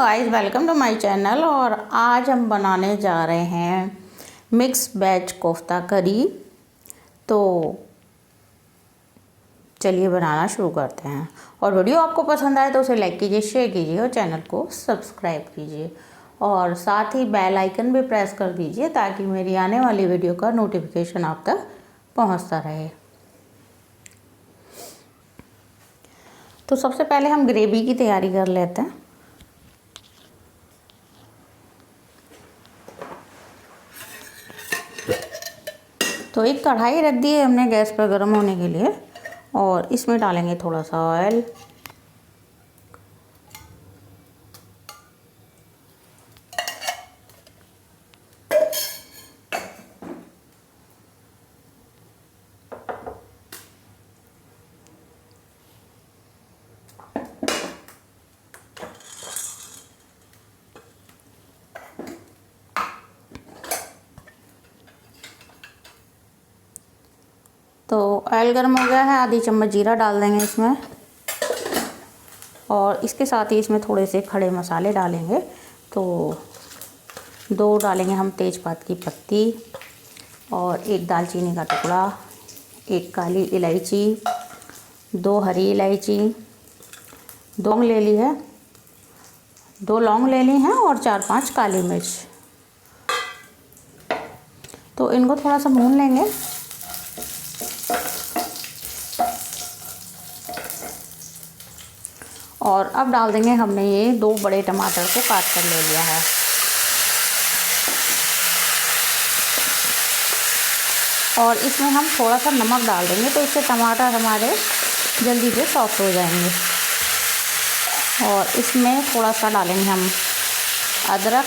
Guys, welcome to my channel. और आज हम बनाने जा रहे हैं मिक्स वेज कोफ्ता करी। तो चलिए बनाना शुरू करते हैं। और वीडियो आपको पसंद आए तो उसे लाइक कीजिए, शेयर कीजिए और चैनल को सब्सक्राइब कीजिए और साथ ही बेल आइकन भी प्रेस कर दीजिए ताकि मेरी आने वाली वीडियो का नोटिफिकेशन आप तक पहुंचता रहे। तो सबसे पहले हम ग्रेवी की तैयारी कर लेते हैं। तो एक कढ़ाई रख दी है हमने गैस पर गर्म होने के लिए और इसमें डालेंगे थोड़ा सा ऑयल। तो ऑयल गर्म हो गया है, आधी चम्मच जीरा डाल देंगे इसमें और इसके साथ ही इसमें थोड़े से खड़े मसाले डालेंगे। तो 2 डालेंगे हम तेज़पात की पत्ती और 1 दालचीनी का टुकड़ा, 1 काली इलायची, 2 हरी इलायची, 2 लौंग ले ली है, 2 लौंग ले ली हैं और 4-5 काली मिर्च। तो इनको थोड़ा सा भून लेंगे। और अब डाल देंगे हमने ये 2 बड़े टमाटर को काट कर ले लिया है। और इसमें हम थोड़ा सा नमक डाल देंगे तो इससे टमाटर हमारे जल्दी से सॉफ्ट हो जाएंगे। और इसमें थोड़ा सा डालेंगे हम अदरक,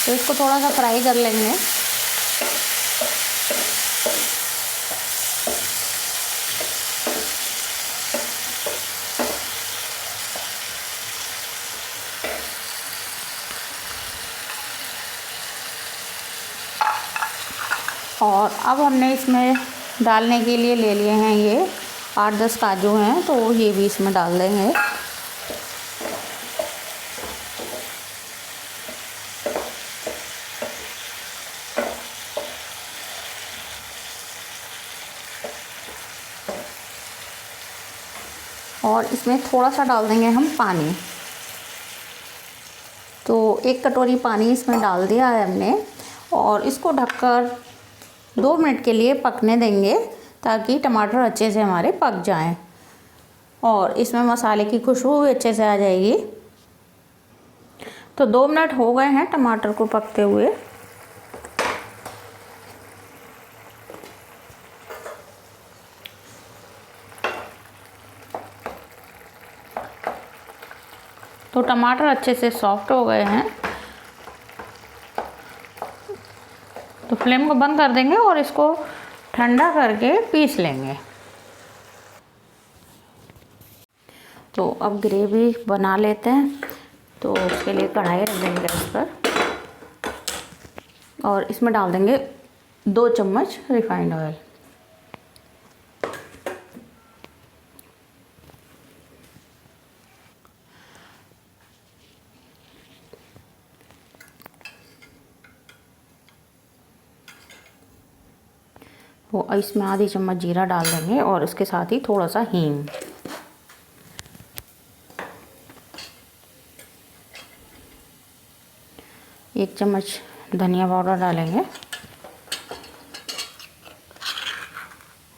तो इसको थोड़ा सा फ्राई कर लेंगे। और अब हमने इसमें डालने के लिए ले लिए हैं ये 8-10 काजू हैं, तो ये भी इसमें डाल देंगे। और इसमें थोड़ा सा डाल देंगे हम पानी। तो 1 कटोरी पानी इसमें डाल दिया है हमने और इसको ढककर 2 मिनट के लिए पकने देंगे ताकि टमाटर अच्छे से हमारे पक जाएं और इसमें मसाले की खुशबू भी अच्छे से आ जाएगी। तो 2 मिनट हो गए हैं टमाटर को पकते हुए। तो टमाटर अच्छे से सॉफ्ट हो गए हैं। तो फ्लेम को बंद कर देंगे और इसको ठंडा करके पीस लेंगे। तो अब ग्रेवी बना लेते हैं। तो उसके लिए कढ़ाई रख देंगे गैस पर और इसमें डाल देंगे 2 चम्मच रिफाइंड ऑयल। वो इसमें आधी चम्मच जीरा डाल देंगे और इसके साथ ही थोड़ा सा हींग। एक चम्मच धनिया पाउडर डालेंगे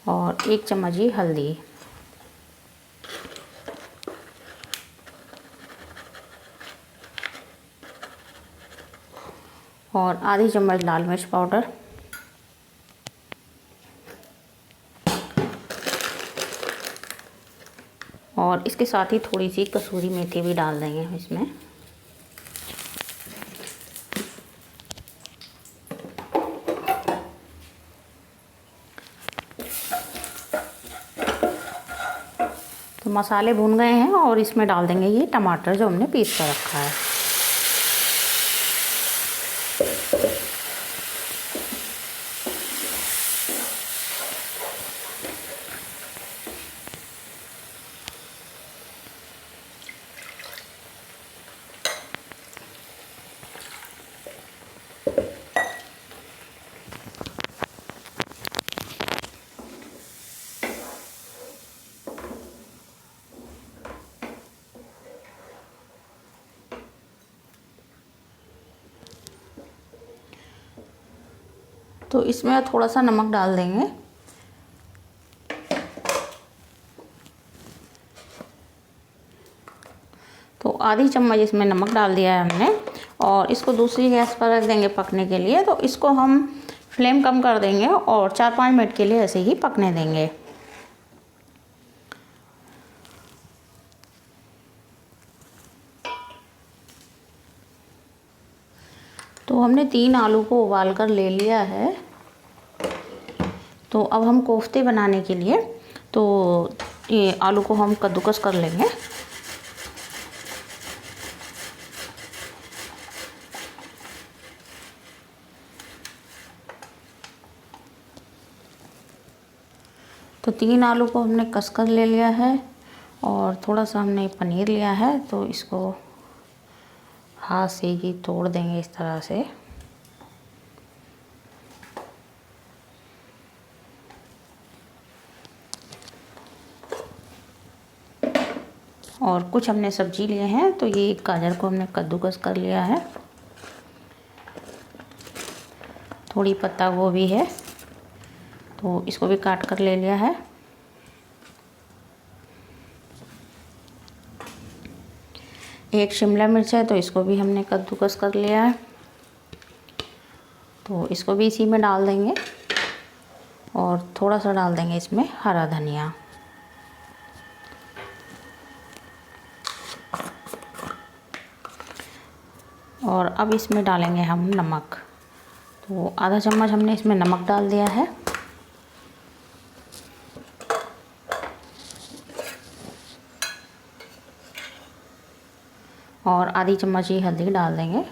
और 1 चम्मच ही हल्दी। और आधी चम्मच लाल मिर्च पाउडर। और इसके साथ ही थोड़ी सी कसूरी मेथी भी डाल देंगे इसमें। तो मसाले भून गए हैं और इसमें डाल देंगे ये टमाटर जो हमने पीस कर रखा है। तो इसमें थोड़ा सा नमक डाल देंगे। तो आधी चम्मच इसमें नमक डाल दिया है हमने और इसको दूसरी गैस पर रख देंगे पकने के लिए। तो इसको हम फ्लेम कम कर देंगे और 4-5 मिनट के लिए ऐसे ही पकने देंगे। तो हमने 3 आलू को उबाल कर ले लिया है। तो अब हम कोफ्ते बनाने के लिए तो ये आलू को हम कद्दूकस कर लेंगे। तो 3 आलू को हमने कस कर ले लिया है और थोड़ा सा हमने पनीर लिया है। तो इसको हाथ से ही तोड़ देंगे इस तरह से। और कुछ हमने सब्जी लिए हैं। तो ये गाजर को हमने कद्दूकस कर लिया है, थोड़ी पत्ता गोभी है तो इसको भी काट कर ले लिया है। एक शिमला मिर्च है तो इसको भी हमने कद्दूकस कर लिया है। तो इसको भी इसी में डाल देंगे और थोड़ा सा डाल देंगे इसमें हरा धनिया। और अब इसमें डालेंगे हम नमक। तो आधा चम्मच हमने इसमें नमक डाल दिया है। और आधी चम्मच ही हल्दी डाल देंगे,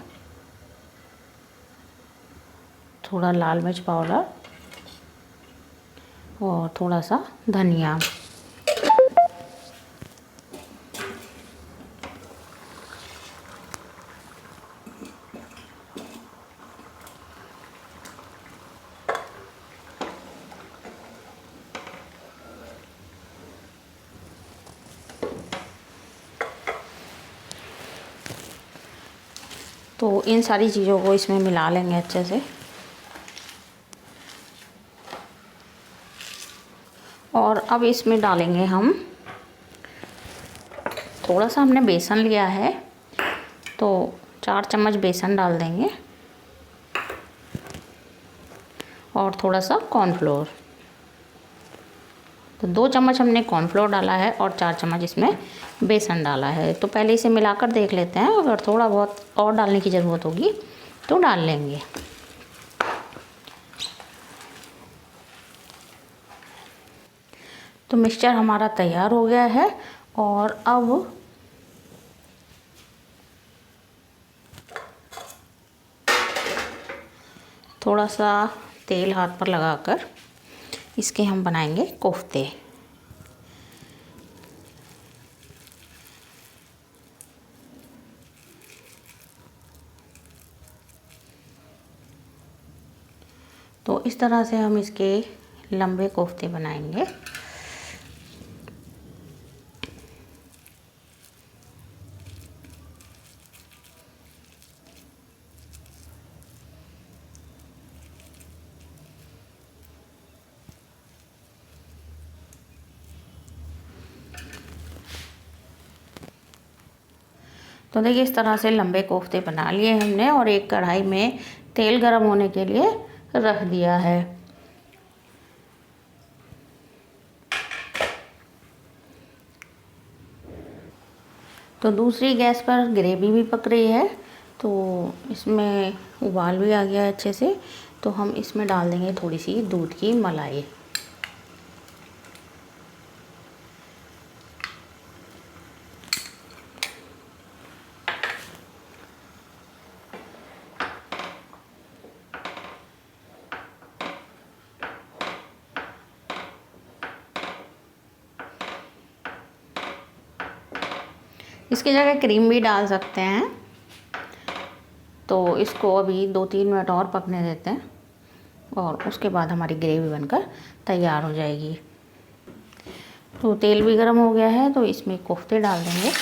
थोड़ा लाल मिर्च पाउडर और थोड़ा सा धनिया। तो इन सारी चीज़ों को इसमें मिला लेंगे अच्छे से। और अब इसमें डालेंगे हम थोड़ा सा, हमने बेसन लिया है तो 4 चम्मच बेसन डाल देंगे और थोड़ा सा कॉर्नफ्लोर। तो 2 चम्मच हमने कॉर्नफ्लोर डाला है और 4 चम्मच इसमें बेसन डाला है। तो पहले इसे मिलाकर देख लेते हैं, अगर थोड़ा बहुत और डालने की ज़रूरत होगी तो डाल लेंगे। तो मिक्सचर हमारा तैयार हो गया है और अब थोड़ा सा तेल हाथ पर लगाकर इसके हम बनाएंगे कोफ्ते। तो इस तरह से हम इसके लंबे कोफ्ते बनाएंगे। तो देखिए इस तरह से लंबे कोफ्ते बना लिए हमने और एक कढ़ाई में तेल गरम होने के लिए रख दिया है। तो दूसरी गैस पर ग्रेवी भी पक रही है। तो इसमें उबाल भी आ गया है अच्छे से। तो हम इसमें डाल देंगे थोड़ी सी दूध की मलाई। इसकी जगह क्रीम भी डाल सकते हैं। तो इसको अभी 2-3 मिनट और पकने देते हैं और उसके बाद हमारी ग्रेवी बनकर तैयार हो जाएगी। तो तेल भी गर्म हो गया है तो इसमें कोफ्ते डाल देंगे।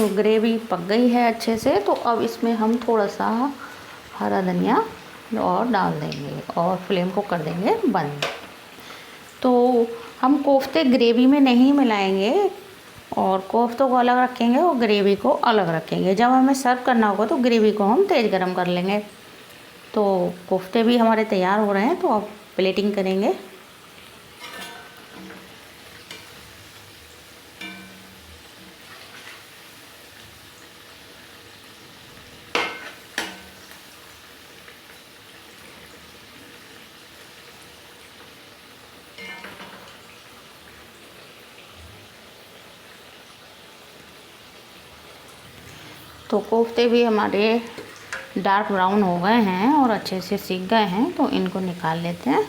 तो ग्रेवी पक गई है अच्छे से। तो अब इसमें हम थोड़ा सा हरा धनिया और डाल देंगे और फ्लेम को कर देंगे बंद। तो हम कोफ्ते ग्रेवी में नहीं मिलाएंगे और कोफ्तों को अलग रखेंगे और ग्रेवी को अलग रखेंगे। जब हमें सर्व करना होगा तो ग्रेवी को हम तेज़ गरम कर लेंगे। तो कोफ्ते भी हमारे तैयार हो रहे हैं, तो अब प्लेटिंग करेंगे। तो कोफ्ते भी हमारे डार्क ब्राउन हो गए हैं और अच्छे से सीख गए हैं, तो इनको निकाल लेते हैं।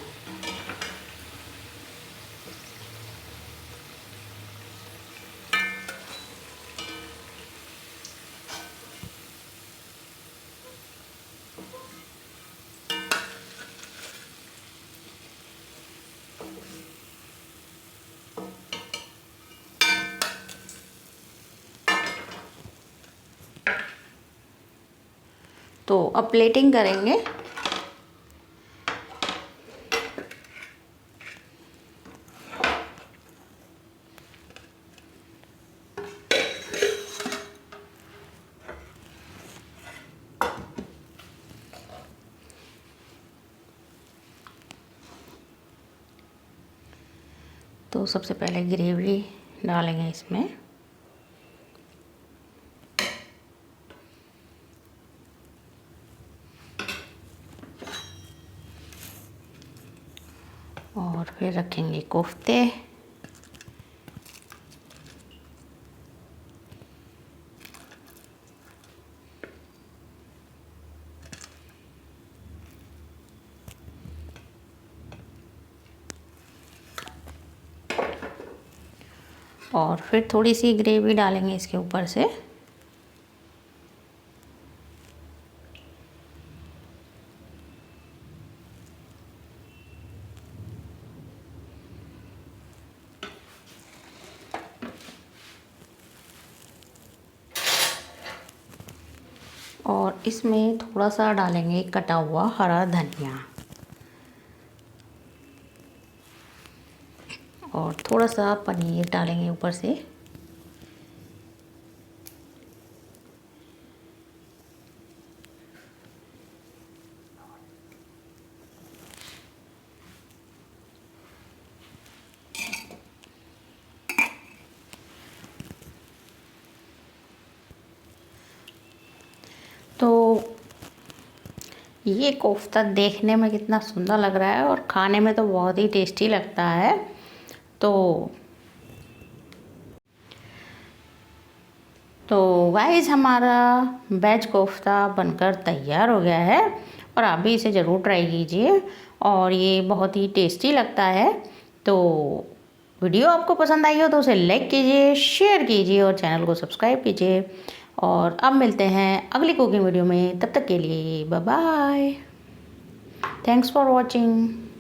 तो अब प्लेटिंग करेंगे। तो सबसे पहले ग्रेवी डालेंगे इसमें। और फिर रखेंगे कोफ्ते। और फिर थोड़ी सी ग्रेवी डालेंगे इसके ऊपर से। और इसमें थोड़ा सा डालेंगे कटा हुआ हरा धनिया और थोड़ा सा पनीर डालेंगे ऊपर से। तो ये कोफ्ता देखने में कितना सुंदर लग रहा है और खाने में तो बहुत ही टेस्टी लगता है। तो गाइस हमारा वेज कोफ्ता बनकर तैयार हो गया है और आप भी इसे ज़रूर ट्राई कीजिए और ये बहुत ही टेस्टी लगता है। तो वीडियो आपको पसंद आई हो तो उसे लाइक कीजिए, शेयर कीजिए और चैनल को सब्सक्राइब कीजिए। और अब मिलते हैं अगली कुकिंग वीडियो में, तब तक के लिए bye bye. Thanks for watching.